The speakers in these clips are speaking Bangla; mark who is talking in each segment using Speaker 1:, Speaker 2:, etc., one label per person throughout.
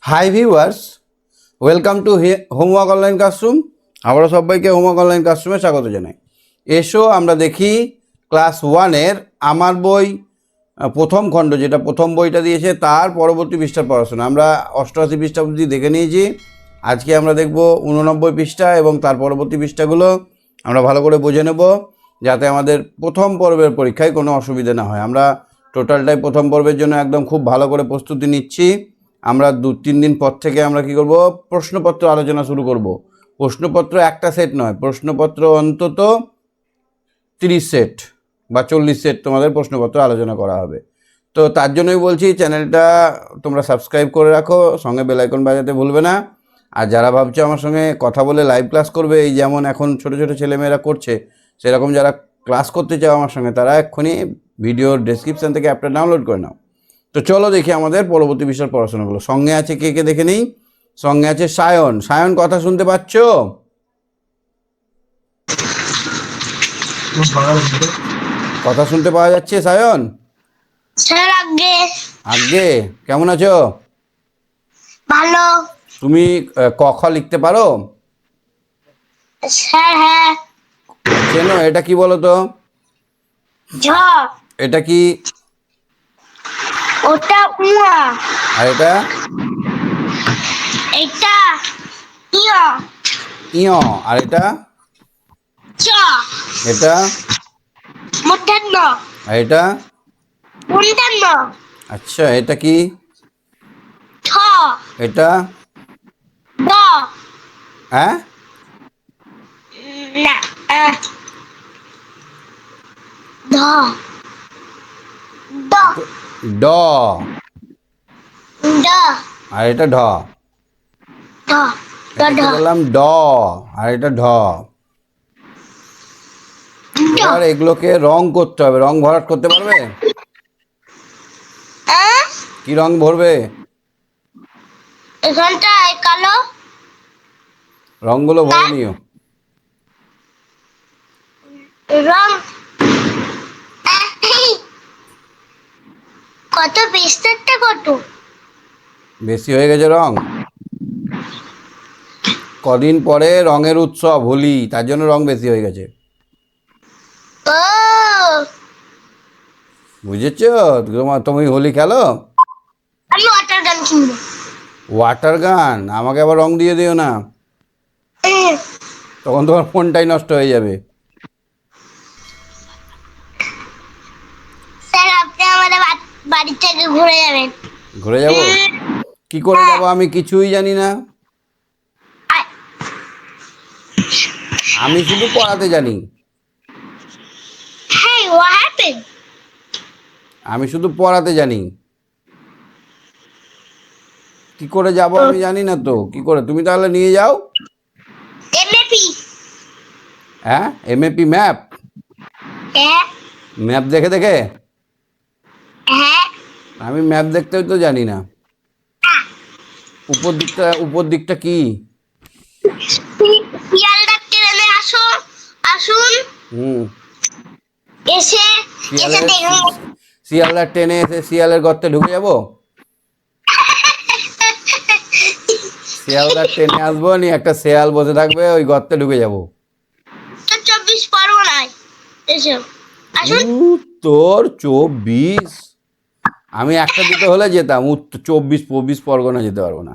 Speaker 1: Hi viewers, welcome to homework online classroom. আমরা সবাইকে হোমওয়ার্ক অনলাইন ক্লাসরুমে স্বাগত জানাই। এসো আমরা দেখি ক্লাস ওয়ানের আমার বই প্রথম খণ্ড, যেটা প্রথম বইটা দিয়েছে তার পরবর্তী পৃষ্ঠার পড়াশোনা। আমরা 88 পৃষ্ঠা অবধি দেখে নিয়েছি। আজকে আমরা দেখব 89 পৃষ্ঠা এবং তার পরবর্তী পৃষ্ঠাগুলো আমরা ভালো করে বুঝে নেব, যাতে আমাদের প্রথম পর্বের পরীক্ষায় কোনো অসুবিধা না হয়। আমরা টোটালটাই প্রথম পর্বের জন্য একদম খুব ভালো করে প্রস্তুতি নিচ্ছি। আমরা 2-3 দিন পর থেকে আমরা কি করব, প্রশ্নপত্র আলোচনা শুরু করব। প্রশ্নপত্র একটা সেট নয়, প্রশ্নপত্র অন্তত 30 সেট বা 40 সেট তোমাদের প্রশ্নপত্র আলোচনা করা হবে। তো তার জন্যই বলছি, চ্যানেলটা তোমরা সাবস্ক্রাইব করে রাখো, সঙ্গে বেল আইকন বাজাতে ভুলবে না। আর যারা ভাবছো আমার সঙ্গে কথা বলে লাইভ ক্লাস করবে, এই যেমন এখন ছোটো ছোটো ছেলেমেয়েরা করছে, সেরকম যারা ক্লাস করতে চাও আমার সঙ্গে, তারা এক্ষুনি ভিডিওর ডেসক্রিপশান থেকে অ্যাপটা ডাউনলোড করে নাও। তো চলো দেখি আমাদের পরবর্তী বিষয়ের পড়াশোনাগুলো। সঙ্গে আছে কে কে দেখে নিই। সঙ্গে আছে সায়ন। সায়ন, কথা শুনতে পাচ্ছ? কথা শুনতে পাওয়া যাচ্ছে সায়ন?
Speaker 2: স্যার আগে
Speaker 1: আগে কেমন আছো?
Speaker 2: ভালো।
Speaker 1: তুমি ক খ লিখতে পারো?
Speaker 2: স্যার হ্যাঁ।
Speaker 1: চেনো? এটা কি বলো তো?
Speaker 2: ঝ
Speaker 1: এটা কি?
Speaker 2: ওটা উয়া।
Speaker 1: আর এটা?
Speaker 2: এটা ইয়।
Speaker 1: ইয়। আর এটা?
Speaker 2: চ
Speaker 1: এটা?
Speaker 2: মূর্ধন্য।
Speaker 1: আর এটা?
Speaker 2: মূর্ধন্য।
Speaker 1: আচ্ছা, এটা কি?
Speaker 2: ঠ
Speaker 1: এটা?
Speaker 2: ড
Speaker 1: হ্যাঁ,
Speaker 2: না ধ ড
Speaker 1: ড।
Speaker 2: ড
Speaker 1: আর এটা ঢ।
Speaker 2: ধ ড
Speaker 1: এটাকে বললাম ড, আর এটা ঢ। এবার এগুলোকে রং করতে হবে। রং ভরাট করতে পারবে? কি রং ভরবে?
Speaker 2: এখানটায় কালো
Speaker 1: রংগুলো ভরে নিও।
Speaker 2: রং। কত বিস্তারটা কত?
Speaker 1: বেশি হয়ে গেছে রং। কদিন পরে রঙের উৎসব হোলি, তার জন্য রং বেশি হয়ে গেছে।
Speaker 2: ও
Speaker 1: বুঝেছ? তুমি হোলি খেলো?
Speaker 2: আমি ওয়াটার গান কিনবো।
Speaker 1: ওয়াটার গান? আমাকে আবার রং দিয়ে দিও না, তখন তোমার ফোনটাই নষ্ট হয়ে যাবে।
Speaker 2: স্যার আপনি আমাদের বাড়ি থেকে ঘুরে যাবেন।
Speaker 1: ঘুরে যাব? কি করে যাব আমি কিছুই জানি না। আমি শুধু পড়াতে জানি।
Speaker 2: Hey, what happened?
Speaker 1: আমি শুধু পড়াতে জানি। কি করে যাব আমি জানি না তো। কি করে? তুমি তাহলে নিয়ে যাও।
Speaker 2: MAP.
Speaker 1: হ্যাঁ, এমএপি ম্যাপ?
Speaker 2: হ্যাঁ
Speaker 1: ম্যাপ দেখে দেখে?
Speaker 2: হ্যাঁ।
Speaker 1: আমি ম্যাপ দেখতেও তো জানি না। উপর দিকটা কি?
Speaker 2: শিয়ালদা ট্রেনে আসুন।
Speaker 1: হুম।
Speaker 2: এসে দেখুন।
Speaker 1: শিয়ালদার ট্রেনে এসে শিয়ালের গর্তে ঢুকে যাব? শিয়ালদার ট্রেনে আসবো, নি একটা শেয়াল বসে থাকবে, ওই গর্তে ঢুকে যাব।
Speaker 2: 24 পরগনায় এসে আসুন।
Speaker 1: উত্তর 24? আমি একটা দুটো হলে যেতাম, 24 পরগনা যেতে পারবো না।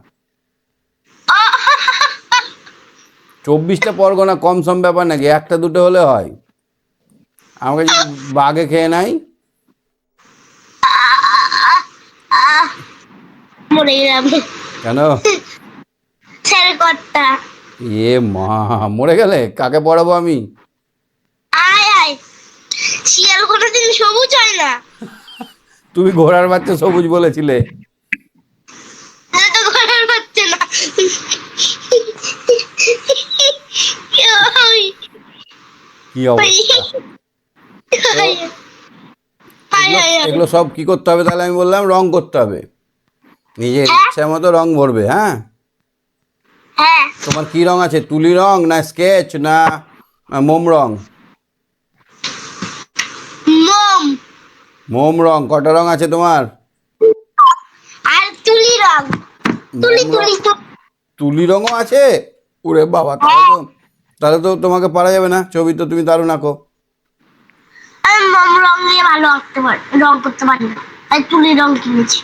Speaker 1: 24টা পরগনা কম সম ব্যাপার নাকি? একটা দুটো হলে হয়। আমাকে যদি বাঘে খেয়ে নাই?
Speaker 2: মরে গেলাম।
Speaker 1: কেন?
Speaker 2: স্যার কর্তা।
Speaker 1: এ মা, মরে গেলে কাকে পড়াবো আমি?
Speaker 2: আয় আয়। শিয়াল কোনোদিন সবুজ হয় না।
Speaker 1: তুমি ঘোড়ার বাচ্চা সবুজ বলেছিলে।
Speaker 2: এটা তো ঘোড়ার বাচ্চা না।
Speaker 1: কি অবস্থা! এগুলো সব কি করতে হবে তাহলে? আমি বললাম রং করতে হবে, নিজের ইচ্ছা মতো রং ভরবে। হ্যাঁ,
Speaker 2: হ্যাঁ
Speaker 1: তোমার কি রং আছে? তুলি রং না স্কেচ না মোম রং?
Speaker 2: মোম
Speaker 1: মোম রং। কটা রং আছে তোমার?
Speaker 2: আর তুলি রং। তুলি
Speaker 1: মোম রং,
Speaker 2: তুলি তুলি।
Speaker 1: তুলি রঙও আছে? ওরে বাবা, তাহলে তো তোমাকে পারা যাবে না, ছবি তো তুমি দারুণ আঁকো।
Speaker 2: আমি মোম রং নিয়ে ভালো আঁকতে পারি, রং করতে পারি না, তাই তুলি রং কিনেছি।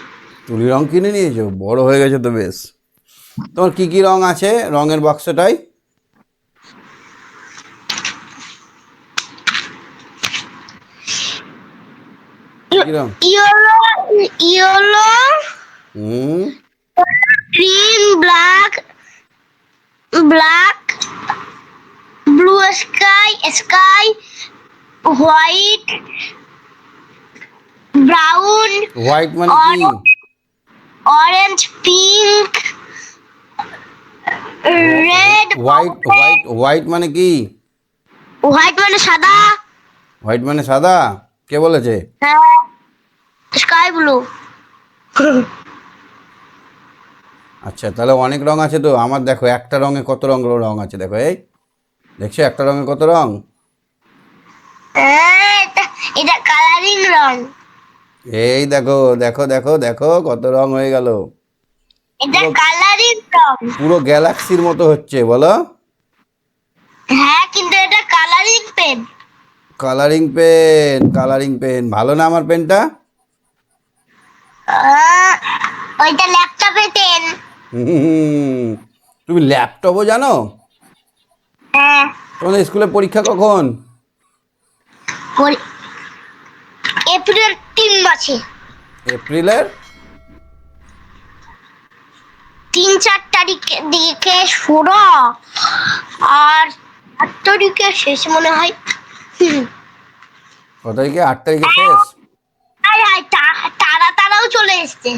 Speaker 1: তুলি রং কিনে নিয়েছো, বড় হয়ে গেছে তো বেশ। তোমার কি কি রং আছে রঙের বাক্সটায়? কি কি রং?
Speaker 2: Yellow, yellow,
Speaker 1: hmm.
Speaker 2: Green, black, black, blue sky, sky, white, brown,
Speaker 1: white মানে কি?
Speaker 2: Orange, pink, red.
Speaker 1: White white white মানে কি?
Speaker 2: হোয়াইট মানে সাদা।
Speaker 1: হোয়াইট মানে সাদা? কে বলেছে?
Speaker 2: হ্যাঁ, স্কাই ব্লু।
Speaker 1: আচ্ছা, তাহলে অনেক রং আছে তো। আমার দেখো একটা রঙে কত রং আছে, দেখো এই দেখছো একটা রঙে কত রং?
Speaker 2: এটা এটা কালারিং রং।
Speaker 1: এই দেখো দেখো দেখো দেখো কত রং হয়ে গেল।
Speaker 2: এটা
Speaker 1: পুরো
Speaker 2: কালারিং রং।
Speaker 1: পুরো গ্যালাক্সির মতো হচ্ছে, বলো।
Speaker 2: হ্যাঁ, কিন্তু এটা colouring pen.
Speaker 1: Colouring pen, colouring pen ভালো না আমার পেনটা?
Speaker 2: ওইটা ল্যাপটপে পেন।
Speaker 1: হুম, তুমি ল্যাপটপও জানো?
Speaker 2: হ্যাঁ।
Speaker 1: তোমাদের স্কুলে পরীক্ষা কখন?
Speaker 2: পরি- এপ্রিল 3 মাসে,
Speaker 1: এপ্রিলের?
Speaker 2: 3-4 তারিখে দিকে শুরু, আর 8 তারিখে শেষ মনে হয়।
Speaker 1: কত তারিখে? 8 তারিখে শেষ?
Speaker 2: আরে আয়, তারাও চলে এসছে,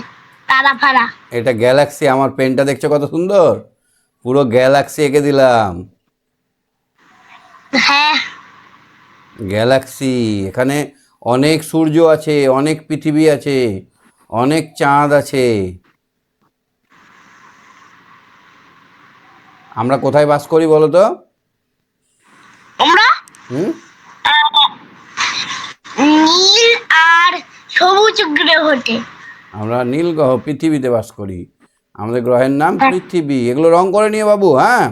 Speaker 2: তারা ফারা।
Speaker 1: এটা গ্যালাক্সি, আমার পেনটা দেখছো কত সুন্দর, পুরো গ্যালাক্সি এঁকে দিলাম।
Speaker 2: হ্যাঁ।
Speaker 1: গ্যালাক্সি, এখানে অনেক সূর্য আছে, অনেক পৃথিবী আছে, অনেক চাঁদ আছে। আমরা কোথায় বাস করি বলো তো?
Speaker 2: আমরা
Speaker 1: হুম।
Speaker 2: নীল আর সবুজ গ্রহতে।
Speaker 1: আমরা নীল গ্রহ পৃথিবীতে বাস করি। আমাদের গ্রহের নাম পৃথিবী। এগুলো রং করে নিয়ে বাবু, হ্যাঁ।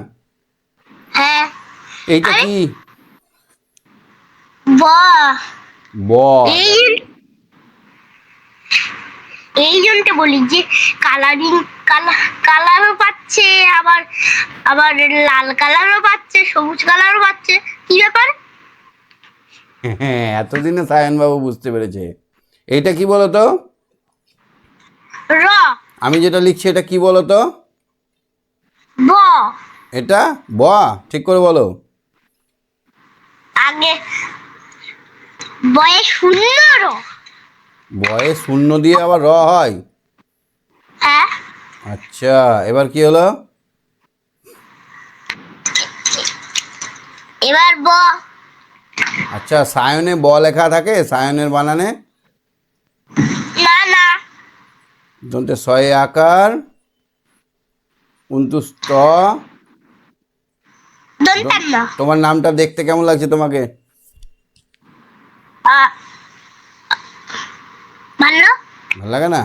Speaker 2: হ্যাঁ।
Speaker 1: এইটা
Speaker 2: আরে,
Speaker 1: কি?
Speaker 2: বাহ,
Speaker 1: ব।
Speaker 2: এই এই জন্যটা বলি যে কালারিং, কালারও পাচ্ছে, আবার আবার লাল কালারও পাচ্ছে, সবুজ কালারও পাচ্ছে। কি ব্যাপার?
Speaker 1: হ্যাঁ, এতদিনে সায়ন বাবু বুঝতে পেরেছে। এইটা কি বলো তো?
Speaker 2: র,
Speaker 1: আমি যেটা লিখছি এটা কি বলো তো?
Speaker 2: ব।
Speaker 1: এটা ব। ঠিক করে বলো।
Speaker 2: আগে বয়স শূন্য র।
Speaker 1: বয়ে শূন্য দিয়ে আবার র হয়?
Speaker 2: হ্যাঁ।
Speaker 1: আচ্ছা, এবার কি হলো?
Speaker 2: এবার ব।
Speaker 1: আচ্ছা, সায়নে ব লেখা থাকে, সায়নের বানানে?
Speaker 2: না না,
Speaker 1: দন্তে শয়ে আকার, উন্তুস ত।
Speaker 2: দন্তান না।
Speaker 1: তোমার নামটা দেখতে কেমন লাগছে তোমাকে?
Speaker 2: আ, ভালো,
Speaker 1: ভালো লাগে না?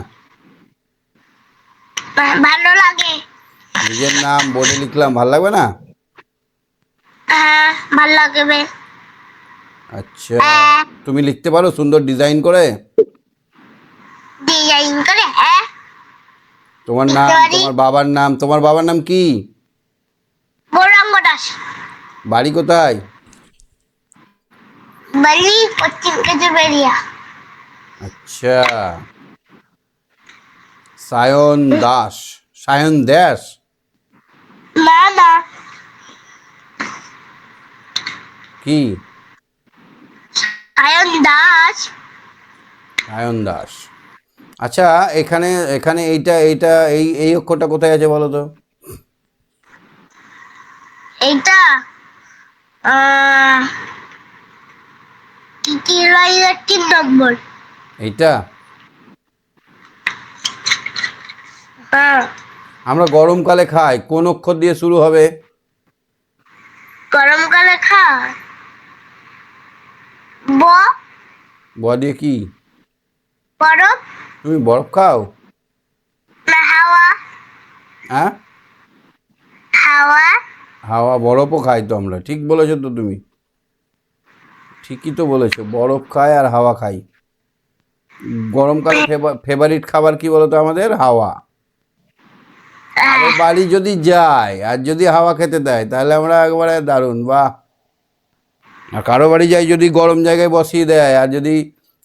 Speaker 2: ভালো লাগে।
Speaker 1: নিজের নাম বোর্ডে লিখলাম, ভালো লাগবে না?
Speaker 2: হ্যাঁ, ভালো লাগবে।
Speaker 1: আচ্ছা, তুমি লিখতে পারো সুন্দর ডিজাইন করে?
Speaker 2: ডিজাইন করে, হ্যাঁ।
Speaker 1: তোমার
Speaker 2: লিখতে
Speaker 1: নাম,
Speaker 2: পারি।
Speaker 1: তোমার বাবার নাম, তোমার বাবার নাম কি?
Speaker 2: গৌরাঙ্গ দাস।
Speaker 1: বাড়ি কোথায়?
Speaker 2: বাড়ি পশ্চিম কেজুবেরিয়া।
Speaker 1: আচ্ছা, সায়ন দাস, সায়ন দাস?
Speaker 2: না না,
Speaker 1: কি?
Speaker 2: সায়ন দাস।
Speaker 1: সায়ন দাস। আচ্ছা, এখানে এখানে এইটা এইটা এই এই অক্ষরটা কোথায় আছে বলো তো?
Speaker 2: এইটা কি লাইনের 3 নম্বর।
Speaker 1: এইটা?
Speaker 2: হ্যাঁ।
Speaker 1: আমরা গরমকালে খাই, কোন অক্ষর দিয়ে শুরু হবে?
Speaker 2: গরমকালে খায় ব।
Speaker 1: ব দিয়ে কি?
Speaker 2: বরফ।
Speaker 1: তুমি বরফ খাও?
Speaker 2: না, হাওয়া।
Speaker 1: হ্যাঁ,
Speaker 2: হাওয়া।
Speaker 1: হাওয়া বরফও খাই তো আমরা, ঠিক বলেছো তো তুমি, ঠিকই তো বলেছো, বরফ খাই আর হাওয়া খাই। গরমকালে ফেভারিট খাবার কি বলতো আমাদের? হাওয়া। কারো বাড়ি যদি যায় আর যদি হাওয়া খেতে দেয় তাহলে আমরা একবারে দারুণ, বাহ। আর কারো বাড়ি যাই যদি গরম জায়গায় বসিয়ে দেয় আর যদি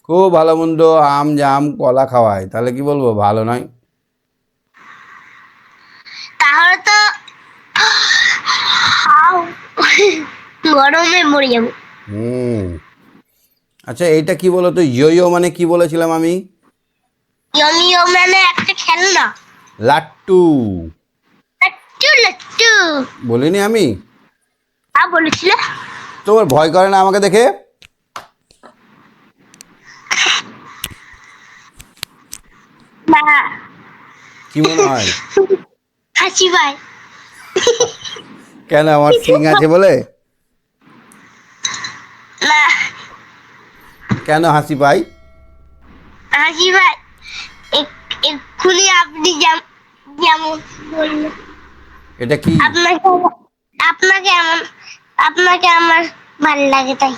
Speaker 1: খুব ভালো মন্দ আম জাম কলা খাওয়ায় তাহলে কি বলবো? ভালো নয়।
Speaker 2: তাহলে তো গরমে মরে যাবো।
Speaker 1: হুম। আচ্ছা এইটা কি বলতো, ইয়ো মানে কি বলেছিলাম আমি?
Speaker 2: ইয়মিও মানে একটা খেলনা।
Speaker 1: লাট্টু
Speaker 2: লাট্টু লাট্টু।
Speaker 1: বলিনি আমি?
Speaker 2: বলেছিলে।
Speaker 1: তোমার ভয় করে না আমাকে দেখে?
Speaker 2: না।
Speaker 1: কি মনে হয়?
Speaker 2: হাসি ভাই।
Speaker 1: কেন, আমার সিং আছে বলে?
Speaker 2: না,
Speaker 1: কেন হাসি পাই?
Speaker 2: হাসি ভাই এক্ষুনি আপনি যেমন বললেন,
Speaker 1: এটা কি?
Speaker 2: আপনাকে আপনাকে এমন আপনাকে আমার ভালো লাগে তাই।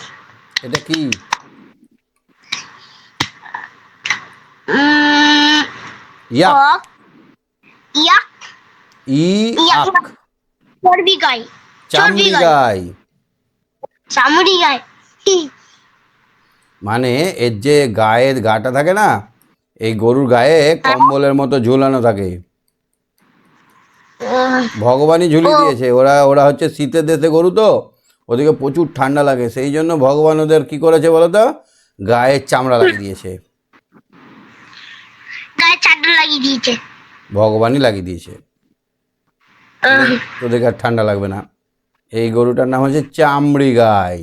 Speaker 1: এটা কি?
Speaker 2: উম,
Speaker 1: ইয়াক।
Speaker 2: ক ইয়াক।
Speaker 1: ই
Speaker 2: ইয়াক
Speaker 1: আক।
Speaker 2: চর্বি গায়। চর্বি
Speaker 1: চামড়ি
Speaker 2: গায়।
Speaker 1: গাই।
Speaker 2: চামড়ি গায়।
Speaker 1: মানে এর যে গায়ের গাটা থাকে না, এই গরুর গায়ে কম্বলের মতো ঝুলানো থাকে। ভগবানই ঝুলিয়ে দিয়েছে। ওরা ওরা হচ্ছে শীতের দেশে গরু তো, ওদিকে প্রচুর ঠান্ডা লাগে, সেই জন্য ভগবান ওদের কি করেছে বলো তো, গায়ের চামড়া লাগিয়ে দিয়েছে।
Speaker 2: গায়ে চাদর লাগিয়ে দিয়েছে।
Speaker 1: ভগবানই লাগিয়ে দিয়েছে। তোদেরকে আর ঠান্ডা লাগবে না। এই গরুটার নাম হচ্ছে চামড়ি গাই।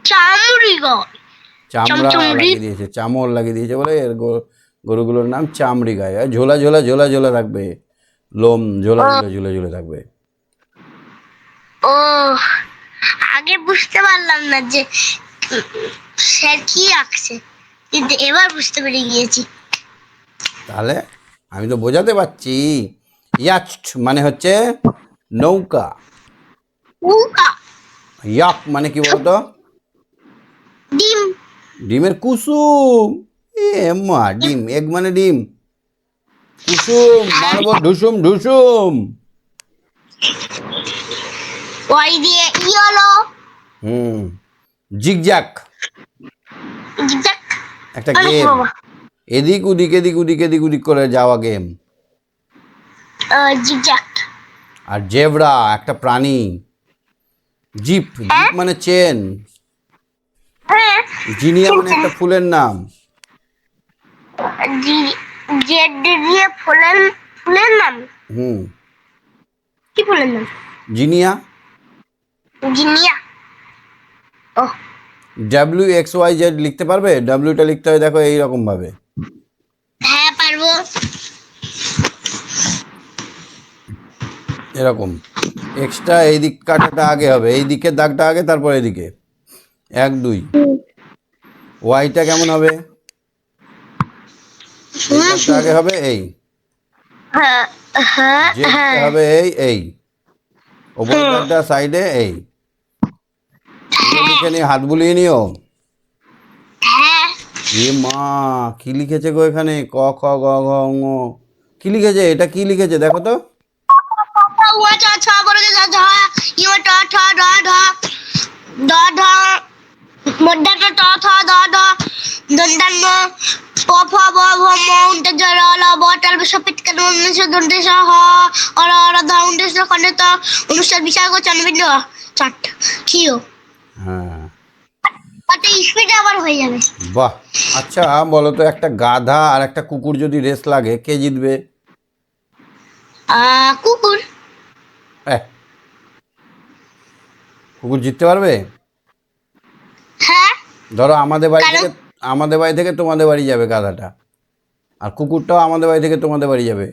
Speaker 2: চামড়ি গায়।
Speaker 1: চামড়া
Speaker 2: চমচমড়ি।
Speaker 1: লাগিয়ে দিয়েছে, চামড় লাগিয়ে দিয়েছে বলে এর গরুগুলোর নাম চামড়ি গাই। আর ঝোলা ঝোলা ঝোলা ঝোলা থাকবে, লোম ঝোলা ঝোলা ঝুলে ঝুলে থাকবে।
Speaker 2: ও, আগে বুঝতে পারলাম না যে সে কি আঁকছে, কিন্তু এবার বুঝতে পেরে গিয়েছি।
Speaker 1: তাহলে আমি তো বোঝাতে পারছি। ইয়াচ্ট মানে হচ্ছে নৌকা।
Speaker 2: নৌকা।
Speaker 1: ইয়াক মানে কি বলতো?
Speaker 2: ডিম।
Speaker 1: ডিমের কুসুম। এ মা, ডিম, এগ মানে ডিম, কুসুম মারবো ঢুসুম ঢুসুম।
Speaker 2: ওই দিয়ে ইয়েলো।
Speaker 1: হুম। Zigzag
Speaker 2: zigzag.
Speaker 1: একটা
Speaker 2: আরে
Speaker 1: গেম,
Speaker 2: বাবা।
Speaker 1: এদিক ওদিক এদিক ওদিক এদিক ওদিক করে যাওয়া গেম।
Speaker 2: জিগজ্যাগ।
Speaker 1: আর জেব্রা একটা প্রাণী। জিপ, জিপ
Speaker 2: হ্যাঁ
Speaker 1: মানে চেন।
Speaker 2: হ্যাঁ।
Speaker 1: জিনিয়া মানে একটা ফুলের নাম।
Speaker 2: জেড দিয়ে ফুলের নাম।
Speaker 1: হুম।
Speaker 2: কি ফুলের নাম?
Speaker 1: জিনিয়া।
Speaker 2: জিনিয়া। ও,
Speaker 1: WXYZ লিখতে পারবে? ডাব্লিউটা লিখতে হয় দেখো এইরকম ভাবে,
Speaker 2: হ্যাঁ পারবো।
Speaker 1: এরকম। এক্সট্রা এই দিক কাটাটা আগে হবে, এই দিকের দাগটা আগে, তারপর এদিকে 1 2। ওয়াইটা কেমন হবে? এই দাগটা আগে হবে এই,
Speaker 2: হ্যাঁ হ্যাঁ
Speaker 1: জেডটা
Speaker 2: হ্যাঁ
Speaker 1: হবে এই ওপরের দাগটা সাইডে এই। এগুলো লিখে নিয়ে হাত বুলিয়ে নিও।
Speaker 2: হ্যাঁ।
Speaker 1: এ মা, কি লিখেছে গো এখানে? ক খ গ ঘ ঙ। কি লিখেছে? এটা কি লিখেছে দেখো তো?
Speaker 2: অনুষ্ঠান বিষয় চারটা কিও
Speaker 1: হ্যাঁ,
Speaker 2: কত স্পিডে আবার হয়ে যাবে।
Speaker 1: বাহ। আচ্ছা বলো তো, একটা গাধা আর একটা কুকুর যদি রেস লাগে কে জিতবে?
Speaker 2: কুকুর।
Speaker 1: এহ, কুকুর জিততে পারবে?
Speaker 2: হ্যাঁ,
Speaker 1: ধরো
Speaker 2: কারণ
Speaker 1: আমাদের বাড়ি থেকে তোমাদের বাড়ি যাবে গাধাটা, আর কুকুরটাও আমাদের বাড়ি থেকে তোমাদের বাড়ি যাবে,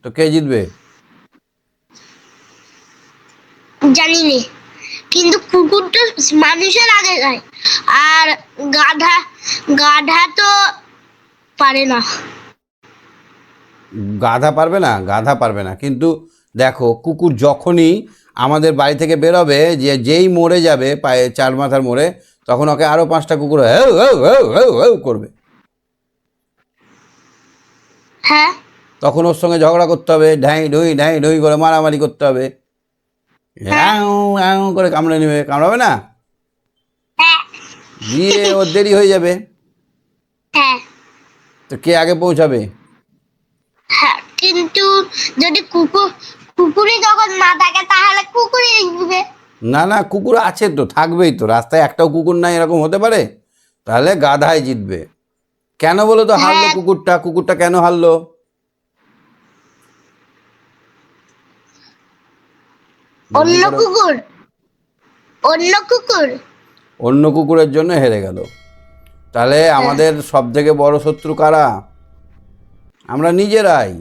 Speaker 1: তো কে জিতবে?
Speaker 2: জানি নে, কিন্তু কুকুর তো মানুষের আগে যায়, আর গাধা গাধা তো পারে না।
Speaker 1: গাধা পারবে না, গাধা পারবে না। কিন্তু দেখো কুকুর যখনই আমাদের বাড়ি থেকে বেরোবে, যেই মরে যাবে পায়ে চার মাথার মোড়ে, তখন ওকে আরও 5টা কুকুর হেউ হেউ হেউ হেউ হেউ করবে।
Speaker 2: হ্যাঁ
Speaker 1: তখন ওর সঙ্গে ঝগড়া করতে হবে, ঢাই ঢুই করে মারামারি করতে হবে, অ্যাউ অ্যাউ করে কামড়ে নেবে, কামড়াবে না?
Speaker 2: হ্যাঁ
Speaker 1: দিয়ে ওর দেরি হয়ে যাবে।
Speaker 2: হ্যাঁ
Speaker 1: তো কে আগে পৌঁছাবে?
Speaker 2: হ্যাঁ, কিন্তু যদি কুকুরই যখন না থাকে তাহলে কুকুরই দিবে।
Speaker 1: না না, কুকুর আছে তো, থাকবেই তো, রাস্তায় একটাও কুকুর নাই এরকম হতে পারে? তাহলে গাধাই জিতবে। কেন বলো তো হারলো
Speaker 2: হ্যাঁ
Speaker 1: কুকুরটা? কুকুরটা কেন হারলো? বুদ্ধি
Speaker 2: অন্য
Speaker 1: করো।
Speaker 2: কুকুর অন্য কুকুর
Speaker 1: অন্য কুকুরের জন্য হেরে গেল। তাহলে
Speaker 2: হ্যাঁ
Speaker 1: আমাদের সব থেকে বড় শত্রু কারা? আমরা নিজেরাই।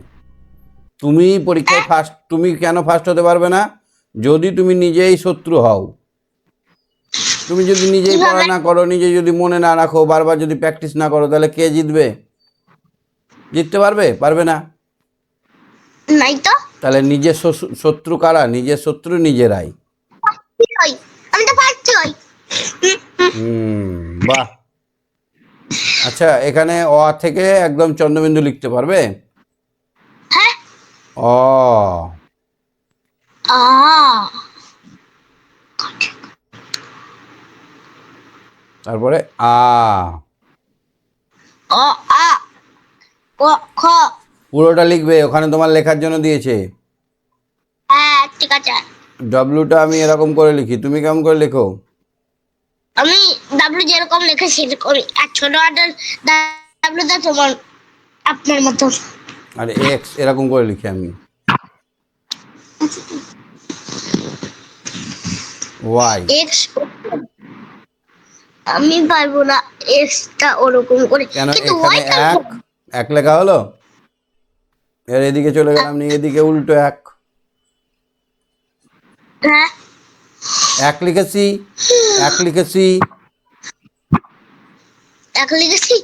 Speaker 1: তুমি পরীক্ষায় ফার্স্ট, তুমি কেন ফার্স্ট হতে পারবে না? যদি তুমি নিজেই শত্রু হও। তুমি যদি নিজেই পড়া
Speaker 2: কিভাবে?
Speaker 1: না করো, নিজে যদি মনে না রাখো, বারবার যদি প্র্যাকটিস না করো, তাহলে কে জিতবে? জিততে পারবে? পারবে না।
Speaker 2: নাই তো।
Speaker 1: তাহলে নিজের শত্রু কারা? নিজের শত্রু নিজেরাই।
Speaker 2: কি হই? আমি তো পারছি হই।
Speaker 1: বাহ। আচ্ছা, এখানে অ থেকে একদম চন্দ্রবিন্দু লিখতে পারবে?
Speaker 2: হ্যাঁ
Speaker 1: অ,
Speaker 2: আ
Speaker 1: তারপরে আ।
Speaker 2: অ আ ক খ।
Speaker 1: পুরোটা লিখবে, ওখানে তোমার লেখার জন্য দিয়েছে।
Speaker 2: হ্যাঁ ঠিক আছে।
Speaker 1: ডব্লিউটা আমি এরকম করে লিখি, তুমি কেমন করে লেখো?
Speaker 2: আমি ডাব্লু যেরকম লেখা সেরকমই, আর ছোট হাতের ডাব্লুটা তোমার আপনার মতো।
Speaker 1: আর এক্স এরকম করে লিখি আমি। ওয়াই।
Speaker 2: এক্স আমি পারবো না এক্সটা ওরকম করে,
Speaker 1: কেন?
Speaker 2: কিন্তু
Speaker 1: এখানে
Speaker 2: ওয়াই কার
Speaker 1: এক, এক লেখা হলো। এর এদিকে চলে গেলাম, নিয়ে এদিকে উল্টো এক,
Speaker 2: হ্যাঁ
Speaker 1: এক লিখেছি, এক লিখেছি।
Speaker 2: এক লিখেছি।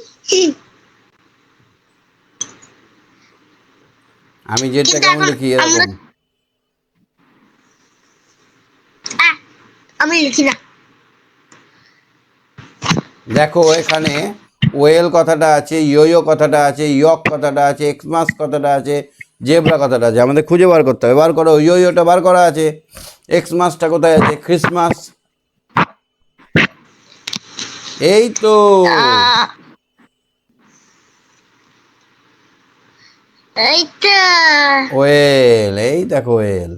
Speaker 1: আমি যেটা
Speaker 2: কিন্তু
Speaker 1: কেমন
Speaker 2: এখন
Speaker 1: লিখি
Speaker 2: আমরা
Speaker 1: এরকম।
Speaker 2: আমি লিখি না।
Speaker 1: দেখো এখানে ওয়েল কথাটা আছে, ইয়ো কথাটা আছে, ইয়ক কথাটা আছে, এক্সমাস কথাটা আছে, জেব্রা কথাটা আছে। আমাদের খুঁজে বার করতে হবে। বার করো, ইয়োটা বার করা আছে, এক্সমাসটা কোথায় আছে? ক্রিসমাস। এই তো।
Speaker 2: আহ, এইটা
Speaker 1: ওয়েল, এই দেখো ওয়েল।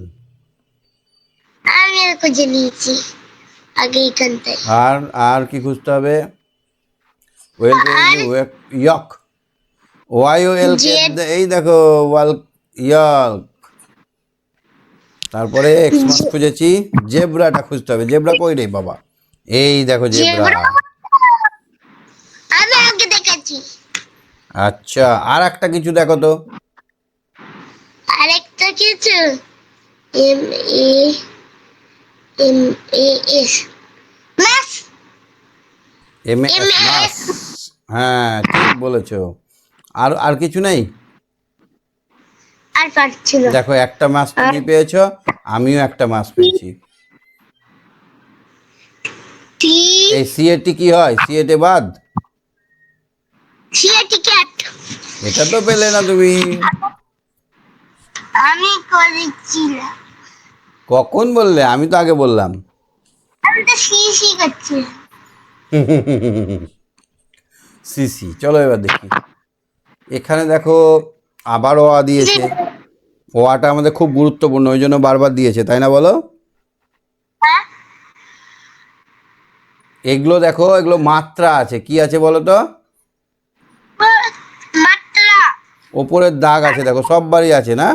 Speaker 2: আমি আর খুঁজে নিয়েছি আগে এখানটায়।
Speaker 1: আর আর কি খুঁজতে হবে? ওয়েল পেয়েছি,
Speaker 2: আর
Speaker 1: ইয়ক, ওয়াই ও এল কে,
Speaker 2: জেড
Speaker 1: এই দেখো ওয়াল, ইয়ক। তারপরে এক্সমাস খুঁজেছি, জেব্রাটা খুঁজতে হবে। জেব্রা কই রে বাবা? এই দেখো জেব্রা।
Speaker 2: জেব্রা আমি আগে দেখেছি।
Speaker 1: আচ্ছা, আর একটা কিছু দেখো তো।
Speaker 2: আরেকটা কিছু M A M A S mass
Speaker 1: M
Speaker 2: M
Speaker 1: S
Speaker 2: A
Speaker 1: mass.
Speaker 2: S
Speaker 1: হ্যাঁ ঠিক বলেছো। আর আর কিছু নেই?
Speaker 2: আর পারছি না।
Speaker 1: দেখো একটা মাস
Speaker 2: আর
Speaker 1: তুমি পেয়েছো, আমিও একটা মাস পেয়েছি।
Speaker 2: টি
Speaker 1: এই সিএটি কি হয়? সিএটে বাদ।
Speaker 2: সি টিকেট
Speaker 1: এটা তো পেলে না তুমি।
Speaker 2: আমি করেছি না।
Speaker 1: কখন বললে? আমি তো আগে বললাম।
Speaker 2: আমি তো সি সি করছি।
Speaker 1: সিসি। চলো এবার দেখি। এখানে দেখো আবার অ দিয়েছে। ওয়াটা আমাদের খুব গুরুত্বপূর্ণ, ওই জন্য বারবার দিয়েছে, তাই না বলো?
Speaker 2: হ্যাঁ
Speaker 1: এগুলো দেখো, এগুলো মাত্রা আছে। কি আছে বলো তো?
Speaker 2: মাত্রা।
Speaker 1: ওপরের দাগ আছে, দেখো সব বাড়ি আছে না?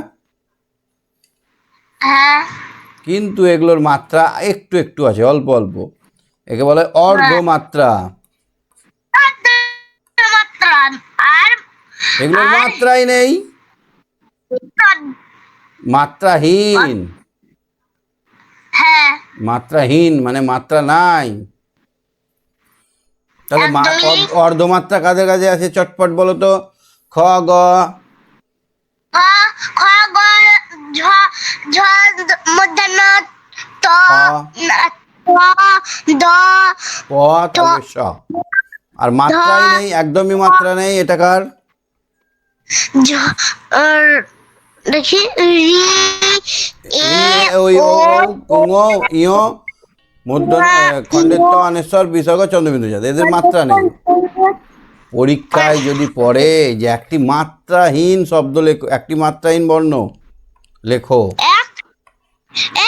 Speaker 2: হ্যাঁ
Speaker 1: কিন্তু এগুলোর মাত্রা একটু একটু আছে, অল্প অল্প। একে বলে
Speaker 2: হ্যাঁ
Speaker 1: অর্ধমাত্রা।
Speaker 2: মাত্রা। আর
Speaker 1: এগুলোর
Speaker 2: আর
Speaker 1: মাত্রাই নেই, মাত্রাহীন।
Speaker 2: হ্যাঁ
Speaker 1: মাত্রাহীন মানে মাত্রা নাই। তাহলে
Speaker 2: একদমই নেই।
Speaker 1: অর্ধমাত্রা কাদের কাছে আছে? চটপট বলো তো। খ, গ।
Speaker 2: খ খ গ ঝ ঝ মূর্ধন্য ত ত দ
Speaker 1: প তারপরে স। আর মাত্রাই নেই, একদমই মাত্রা নেই, এটা কার?
Speaker 2: ঝ দেখি রি এ
Speaker 1: ওই
Speaker 2: ও
Speaker 1: ও ইয় মধ্য খণ্ডের ত অনেশ্বর বিসর্গ চন্দ্রবিন্দু জাত, এদের মাত্রা নেই। পরীক্ষায় যদি পড়ে যে একটি মাত্রাহীন শব্দ লেখো, একটি মাত্রাহীন বর্ণ লেখো।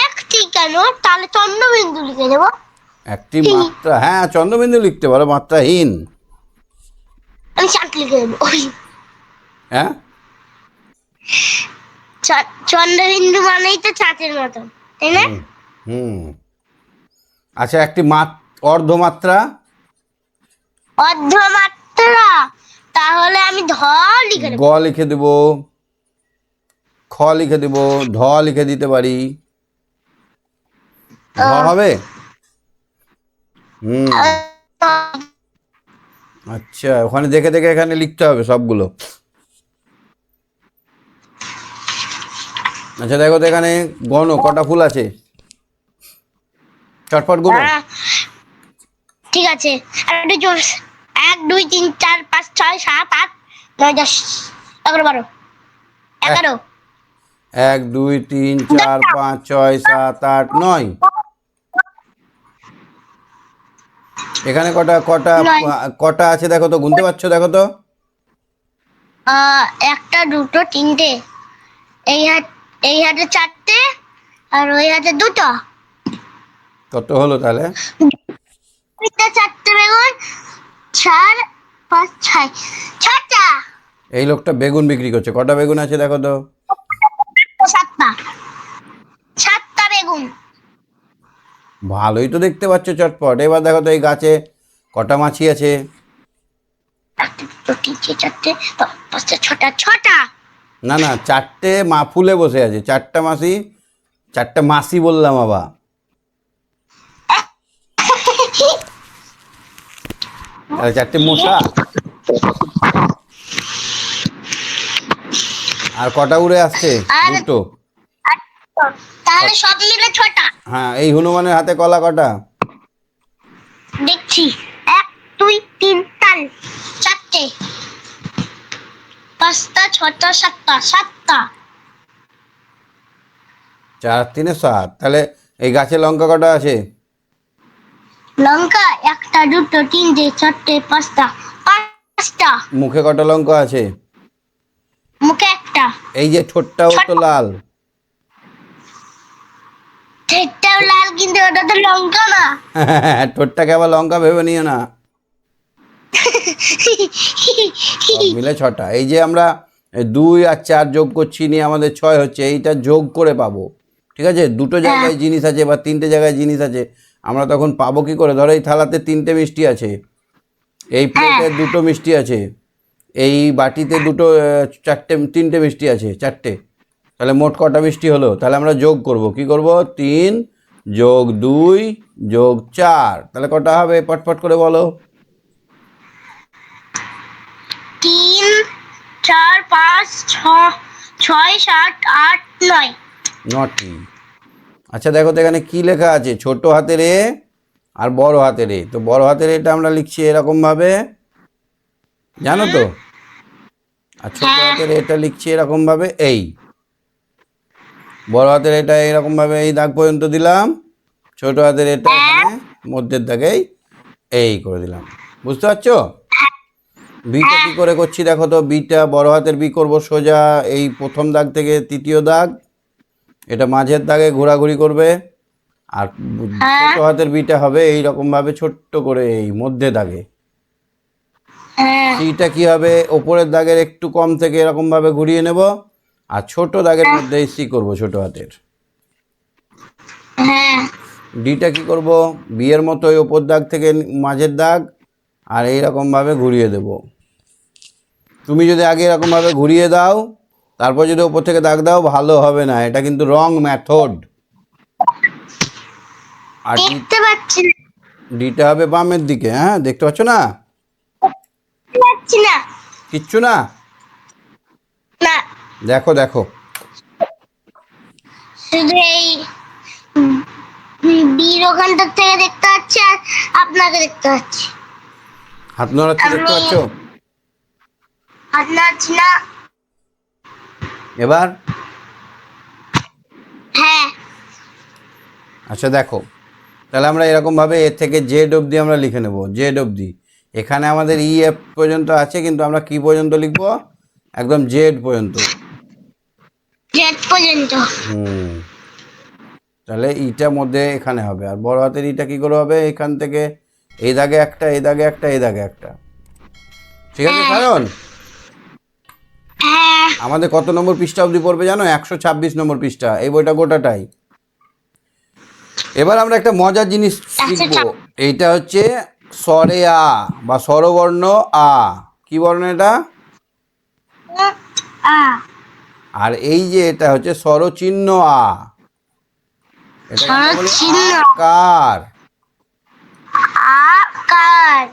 Speaker 2: একটি কেন, তাহলে চন্দ্রবিন্দু লিখে দেবো।
Speaker 1: একটি মাত্রা, হ্যাঁ চন্দ্রবিন্দু লিখতে পারো, মাত্রাহীন।
Speaker 2: আমি চাঁদ লিখে দেবো।
Speaker 1: হ্যাঁ
Speaker 2: চন্দ্রবিন্দু মানেই তো চাঁদের মতন, তাই না?
Speaker 1: হুম। আচ্ছা, একটি অর্ধমাত্রা।
Speaker 2: অর্ধমাত্রা, তাহলে আমি ধ লিখে দেবো।
Speaker 1: গ লিখে দেব, খ লিখে দেব, ধ লিখে দিতে পারি। ধ হবে? হুম। আচ্ছা, ওখানে দেখে দেখে এখানে লিখতে হবে সবগুলো। আচ্ছা দেখো তো এখানে গণ কটা ফুল আছে, চটপট গুলো।
Speaker 2: ঠিক আছে, আর একটু জোর। 1 2 3 4 5 6 7 8 9 10 11 12 11।
Speaker 1: 1 2 3 4 5 6 7 8 9। এখানে কটা কটা কটা আছে দেখো তো, গুনতে পারছো দেখো তো?
Speaker 2: একটা দুটো তিনটে, এই হাতে চারটে আর ওই হাতে দুটো।
Speaker 1: কত হলো তাহলে?
Speaker 2: চারটে বেগুন, 4 5 6 ছটা।
Speaker 1: এই লোকটা বেগুন বিক্রি করছে, কটা বেগুন আছে দেখো তো?
Speaker 2: 7টা, 7টা বেগুন।
Speaker 1: ভালোই তো দেখতে পাচ্ছ চটপট। এবার দেখো তো এই গাছে কটা মাছি আছে?
Speaker 2: চারটে, পাঁচটা, ছটা, ছটা।
Speaker 1: না না, চারটে ফুলে বসে আছে, চারটা মাছি। চারটা মাছি বললাম আবার। তাহলে চারটে মশা। আর কটা উড়ে আসছে? দুটো।
Speaker 2: তাহলে সব মিলে ছটা।
Speaker 1: হ্যাঁ, এই হনুমানের হাতে কলা কটা?
Speaker 2: দেখছি, 1 2 3 4 চারটে, 5টা 6টা 7টা, 7টা।
Speaker 1: 4 3 7। তাহলে এই গাছে লঙ্কা কটা আছে?
Speaker 2: লঙ্কা 1টা 2টো 3টে 4টে 5টা, 5টা।
Speaker 1: মুখে কটা লঙ্কা আছে?
Speaker 2: মুখে একটা।
Speaker 1: এই যে ঠোঁটটাও তো লাল।
Speaker 2: ঠোঁটটাও লাল, কিন্তু ওটা তো লঙ্কা না।
Speaker 1: ঠোঁটটাকে আবার লঙ্কা ভেবে নিও না। সব মিলে 6টা। এই যে আমরা 2 আর 4 যোগ করছি, নিয়ে আমাদের 6 হচ্ছে, এইটা যোগ করে পাবো। ঠিক আছে, দুটো জায়গায় জিনিস আছে বা 3টে জায়গায় জিনিস আছে, আমরা তখন পাবো কি করে? ধরো এই থালাতে 3টে মিষ্টি আছে, এই প্লেটে 2টো মিষ্টি আছে, এই বাটিতে 3টে মিষ্টি আছে, 4টে। তাহলে মোট কটা মিষ্টি হলো? তাহলে আমরা যোগ করব, কি করব? 3 যোগ 2 যোগ 4। তাহলে কটা হবে পটপট করে বলো?
Speaker 2: 3 4 5 6 6 7 8 9।
Speaker 1: 9টি। আচ্ছা দেখো তো এখানে কি লেখা আছে? ছোট হাতের এ আর বড় হাতের এ। তো বড় হাতের এটা আমরা লিখছি এরকম ভাবে, জানো তো? আর ছোট হাতের এটা লিখছি এরকম ভাবে, এই। বড় হাতের এটা এরকম ভাবে এই দাগ পর্যন্ত দিলাম, ছোট হাতের এটা এখানে মধ্যের দাগেই এই করে দিলাম। বুঝতে পারছো? বিটা কি করে করছি দেখো তো? বিটা বড় হাতের বি করব সোজা এই প্রথম দাগ থেকে তৃতীয় দাগ, এটা মাঝের দাগে ঘোরাঘুরি করবে। আর ছোট হাতের বিটা হবে এই রকম ভাবে ছোট্ট করে এই মধ্যে দাগে। সিটা কি হবে? ওপরের দাগের একটু কম থেকে এরকম ভাবে ঘুরিয়ে নেব, আর ছোট দাগের মধ্যে সি করব ছোট হাতের। ডিটা কি করব? বি এর মতো ওই ওপর দাগ থেকে মাঝের দাগ আর এইরকম ভাবে ঘুরিয়ে দেব। তুমি যদি আগে এরকম ভাবে ঘুরিয়ে দাও, তারপর যদি ওপর থেকে দাগ দাও, ভালো হবে না, এটা কিন্তু রং মেথড। আর
Speaker 2: দেখতে পাচ্ছি না,
Speaker 1: ডিটা হবে বামের দিকে। হ্যাঁ, দেখতে পাচ্ছ না?
Speaker 2: পাচ্ছি না।
Speaker 1: কিচ্ছু না?
Speaker 2: না,
Speaker 1: দেখো দেখো।
Speaker 2: শুধু এই বীর ওখানটার থেকে দেখতে পাচ্ছি আর আপনাকে দেখতে পাচ্ছি।
Speaker 1: হাত নড়াচ্ছি দেখতে
Speaker 2: আমি
Speaker 1: পাচ্ছ?
Speaker 2: হাত নাড়ছি না।
Speaker 1: এবার
Speaker 2: হ্যাঁ,
Speaker 1: আচ্ছা দেখো, তাহলে আমরা এরকমভাবে এ থেকে জেড অবধি আমরা লিখে নেব, জেড অবধি। এখানে আমাদের ই এফ পর্যন্ত আছে, কিন্তু আমরা কি পর্যন্ত লিখব? একদম জেড পর্যন্ত।
Speaker 2: জেড পর্যন্ত।
Speaker 1: হুম, তাহলে ইটা মধ্যে এখানে হবে, আর বড় হাতের ইটা কি করে হবে? এখান থেকে এই দাগে একটা, এই দাগে একটা, এই দাগে একটা। ঠিক আছে কারণ
Speaker 2: হ্যাঁ,
Speaker 1: আমাদের কত নম্বর পৃষ্ঠা অবধি পড়বে জানো? 126 নম্বর পৃষ্ঠা, এই বইটা গোটাটাই। এবার আমরা একটা মজার জিনিস শিখব। এইটা হচ্ছে স্বরে আ বা স্বরবর্ণ আ। কি বর্ণ এটা?
Speaker 2: আ।
Speaker 1: আর এই যে এটা হচ্ছে স্বরচিহ্ন আ। এটা আমরা বলি
Speaker 2: স্বরচিহ্ন
Speaker 1: আকার।
Speaker 2: আকার।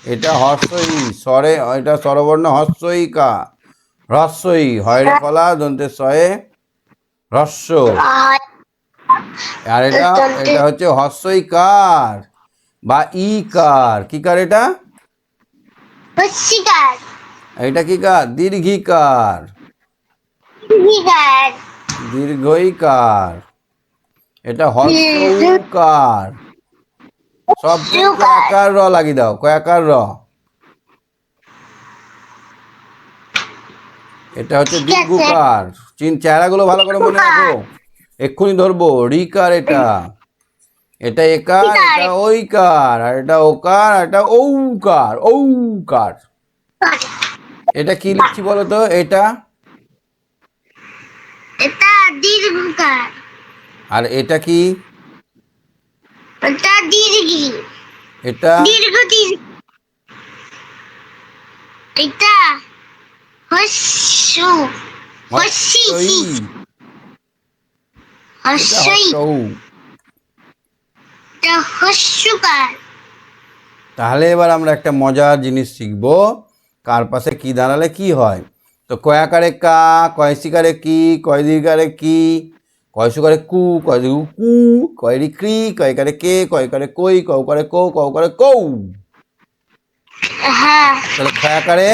Speaker 1: এটা হর্ষই স্বরে, এটা স্বরবর্ণ হর্ষই কা, হ্রস্বই, হয়রে ফলা দন্তের সয়ে হ্রস্ব। আর এটা এটা হচ্ছে হর্ষই কার বা ই কার। কি কার এটা?
Speaker 2: হস্যিকার।
Speaker 1: এটা কি কার? দীর্ঘিকার,
Speaker 2: দীর্ঘিকার।
Speaker 1: দীর্ঘইকার। এটা হর্ষৌকার। সব কয়াকার র লাগিয়ে দাও, কয়াকার র। এটা হচ্ছে দীর্ঘকার। চেহারাগুলো ভালো করে মনে রাখো, এক্ষুনি ধরবো। রিকার এটা, এটা একার, এটা ওইকার, আর এটা ওকার, আর এটা ঔকার, ঔকার। এটা কি লিখছি বলো তো? এটা
Speaker 2: এটা দীর্ঘকার।
Speaker 1: আর এটা কি?
Speaker 2: এটা দীর্ঘি।
Speaker 1: এটা
Speaker 2: দীর্ঘ দীর্ঘ। এটা হস্যু। হস্যি।
Speaker 1: হর্ষই, এটা
Speaker 2: হস্যই।
Speaker 1: হর্ষৌ।
Speaker 2: এটা হস্যকার।
Speaker 1: তাহলে এবার আমরা একটা মজার জিনিস শিখব, কার পাশে কি দাঁড়ালে কি হয়। তো কয়াকারে কা, কয়সিকারে কি, কয় দীর্ঘারে কি, কয়সুকারে কু, কয় দীর্ঘ কু, কয়রি ক্রি, কয়কারে কে, কয়কারে কই, কৌকারে কৌ, কৌকারে কৌ।
Speaker 2: হ্যাঁ,
Speaker 1: তাহলে খয়াকারে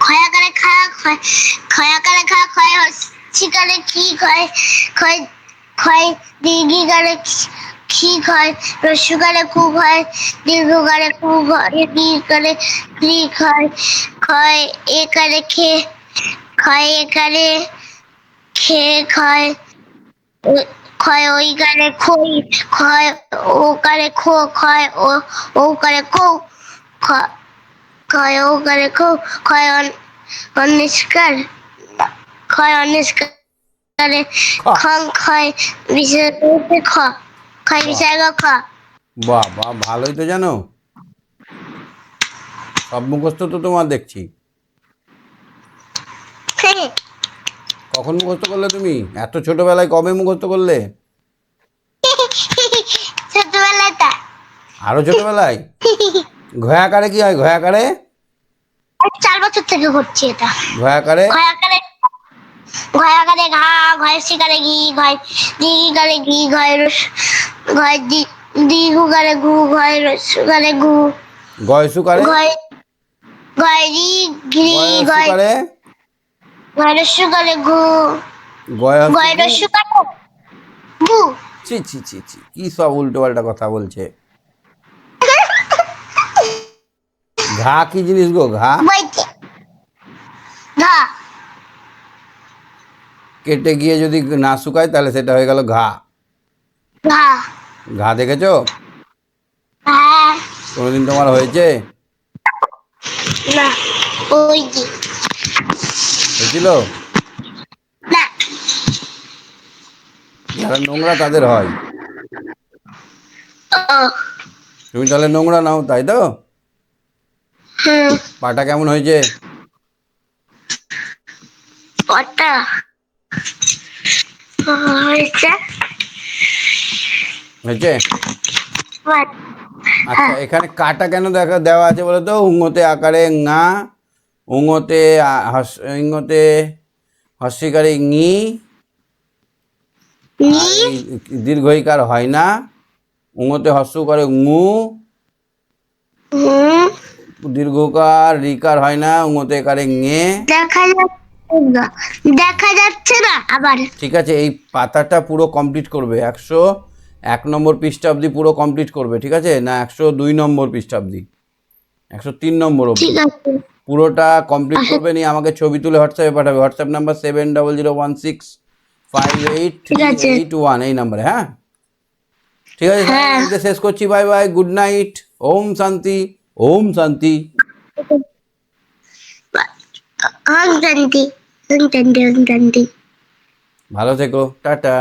Speaker 2: খয়াকারে খা, খয়াকারে খা, খয় হস্যিকারে কি, খয় খয় খয় দীর্ঘিকারে কি, খয় হ্রস্বকারে কু, খয় দীর্ঘকারে কু, খয় দীর্ঘকারে ক্রি, খয় খয় একারে খে, খয় একারে খে, খয় খয় ওইকারে খই, খয় ওকারে খো, খয় ওকারে কৌ, খয় ওকারে কৌ, খয় অনিষ্কার, খয় অনিষ্কারে
Speaker 1: খ।
Speaker 2: খং, খয় বিসর্গে খ, খয় বিসর্গ খ।
Speaker 1: বাহ বাহ, ভালোই তো জানো, সব মুখস্থ তো তোমার দেখছি। কখন মুখস্থ করলে তুমি? এত ছোটবেলায় কবে মুখস্থ করলে?
Speaker 2: ছোটবেলায় তা
Speaker 1: আরো ছোটবেলায়? ঘয়াকারে কি হয়? ঘয়াকারে
Speaker 2: 4 বছর থেকে করছি এটা।
Speaker 1: ঘয়াকারে
Speaker 2: ঘয়াকারে ঘয়াকারে ঘা, ঘয় শিকারে ঘি, ঘয় দীর্ঘিকারে ঘি, ঘয় দীর্ঘকারে ঘু, ঘয় রস্যকারে ঘু,
Speaker 1: গয়সুকারে,
Speaker 2: ঘয় ঘয় রি ঘি, ঘয়
Speaker 1: গয়সুকারে,
Speaker 2: ঘয় রস্যকারে ঘু, ঘয়
Speaker 1: গয়সু।
Speaker 2: রস্যকারে ঘু।
Speaker 1: ছি ছি ছি ছি, কি সব উল্টো পাল্টা কথা বলছে। ঘা কি জিনিস গো? ঘা
Speaker 2: বইতে ঘা।
Speaker 1: কেটে গিয়ে যদি না শুকায় তাহলে সেটা হয়ে গেল ঘা।
Speaker 2: ঘা।
Speaker 1: ঘা দেখেছো?
Speaker 2: হ্যাঁ।
Speaker 1: কোনোদিন তোমার হয়েছে?
Speaker 2: না, ওই যে
Speaker 1: হয়েছিল?
Speaker 2: না।
Speaker 1: যারা নোংরা তাদের হয়।
Speaker 2: ও।
Speaker 1: তুমি তাহলে নোংরা নাও, তাই তো?
Speaker 2: হুম।
Speaker 1: পাটা কেমন হয়েছে?
Speaker 2: কটা হয়েছে?
Speaker 1: হয়েছে।
Speaker 2: What?
Speaker 1: আচ্ছা, এখানে কাটা কেন দেওয়া আছে বলো তো? উঙ্গতে আকারে ঙা, উঙতে ইঙতে হস্যিকারে ঙি,
Speaker 2: নি
Speaker 1: আর এই দীর্ঘইকার হয় না। উঙতে হস্য করে ঙু,
Speaker 2: হুম,
Speaker 1: দীর্ঘকার রিকার হয় না। উঙতে কারে ঙে।
Speaker 2: দেখা যাচ্ছে না, দেখা যাচ্ছে না আবার।
Speaker 1: ঠিক আছে, এই পাতাটা পুরো কমপ্লিট করবে, 101 নম্বর পৃষ্ঠা অবধি পুরো কমপ্লিট করবে, ঠিক আছে? না 102 নম্বর পৃষ্ঠা অবধি, 103 নম্বর অবধি
Speaker 2: ঠিক আছে,
Speaker 1: পুরোটা কমপ্লিট করবে। নিয়ে আমাকে ছবি তুলে হোয়াটসঅ্যাপে পাঠাবে। হোয়াটসঅ্যাপ নাম্বার 7001658381 এই নাম্বারে, হ্যাঁ? ঠিক আছে, তাহলে
Speaker 2: হ্যাঁ।
Speaker 1: আজকে শেষ করছি। Bye bye, good night. Om Shanti, Om শান্তি।
Speaker 2: শান্তি, শান্তি, শান্তি।
Speaker 1: ভালো থেকো, টাটা।